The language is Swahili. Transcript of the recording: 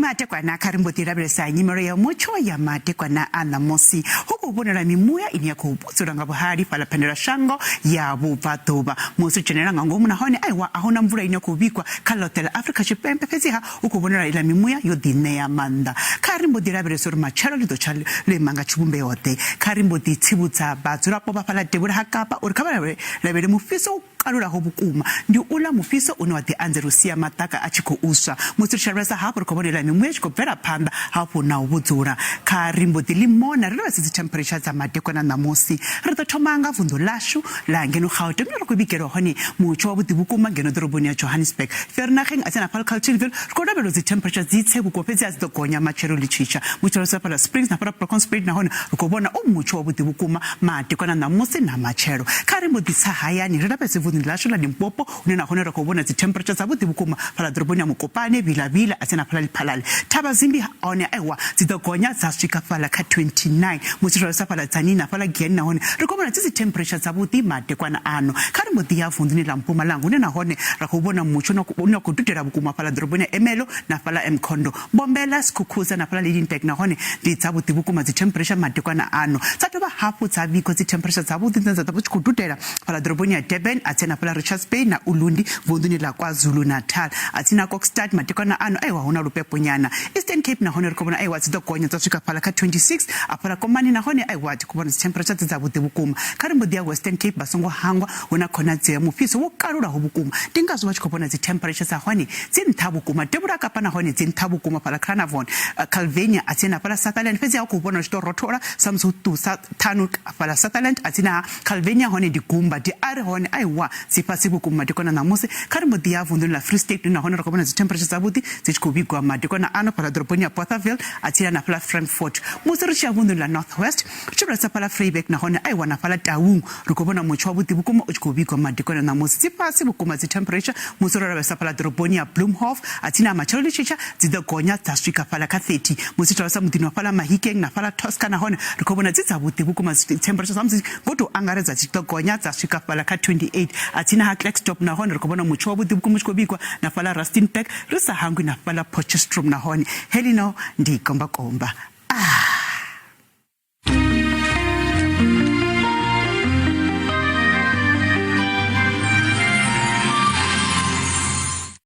Matekwana karimbotira besa nyimero ya Mutsho ya matekwana ana mosi huku bonera mimuya inia kubutsura nga buhari pala pendera shango ya bupatoba musu chenera ngango muna hone aiwa ahona mvura inia kubikwa kalotela Africa chipempe peziha huku bonera ila mimuya yo dine ya manda karimbotira besa machalo lido chale le manga chibumbe yote karimboti tibutsa batsura popa pala debura hakapa urikabara lebele mufiso alura hobukuma ndi ula mufiso unwati anzerusia mataka achiko uswa mutsirisa hapo rikobonela mimwe chiko vera panda hapo na ubudzura karimboti limona rilwasi temperature za matekwana namusi rito thomanga vundo lashu la ngeno Gauteng lo kubikero honi Mutsho obuti bukuma ngeno doroboni ya Johannesburg Fernaching atsena pal culture rikodabelo zi temperature zitse bukopezi azidogonya machero lichicha Mutsho pala springs na pala Proconsprate na hona rikobona Mutsho obuti bukuma matekwana namusi na machero karimboti sahayani rilapese lasho la Limpopo unena hona rakobona zi temperature zabuti bukuma pala doroboni ya Mokopane bila atsena pala liphalale thaba zimbi one aiwa zidogonya zasfika pala ka 29 Mutsho pala tsanina pala gena hona rikobona zi temperature zabuti matekwana ano karimboti ya fundini la Mpumalanga unena hone rakobona Mutsho no kududela bukuma pala doroboni ya Emelo na pala Mkhondo Bombela Sikhukuza na pala Lidintek na hone ditsabuti bukuma zi temperature matekwana ano tsatoba hapo tsabiko zi temperature zabuti nzenza tabuti kududela pala doroboni ya Durban atsena pala Richards Bay na Ulundi vunduni la KwaZulu Natal atsina Kokstad matekwana ano aiwa hona lupepo nyana Eastern Cape na hone rikobona aiwa zidogonya tsafika pala ka 26 apala Komani na hone aiwa tikubona temperature zabuti bukuma karimbodi ya Western Cape basongo hangwa una khona tse mufiso wo karula ho bukuma tingazo bachikobona zi temperature za hone dzinthabu kuma debura kapa na hone dzinthabu kuma pala Carnarvon Calvania atsena pala Sutherland fezi ya kubona chito rotora samsutu thanu pala Sutherland atsina Calvania hone digumba di are hone aiwa sipasibu kumadikona namusi karimbodi ya vunduni la Free State na hone rakobona zi temperature zabuti zichikubigwa madikona ano pala doroboni ya Porterville atsina na pala Frankfurt musiricha vunduni la Northwest chibra pala Vryburg na hone aiwa na pala Taung rikobona Mutsho obuti bukuma uchikubigwa madikona namusi sipasibu kuma zi temperature musirora besa pala doroboni ya Bloemhof atsina machalo lichicha zidogonya zasfika pala ka 30 musitwa samudini wa pala Mahikeng na pala Tosca na hone rikobona zizabuti bukuma zi temperature zamzi ngoto angareza zidogonya zasfika pala ka 28 atsina ha Klerksdorp na hone rikobona Mutsho obuti bukuma uchikubigwa na pala Rustenburg risa hangwi na pala Potchefstroom na hone helino ndi komba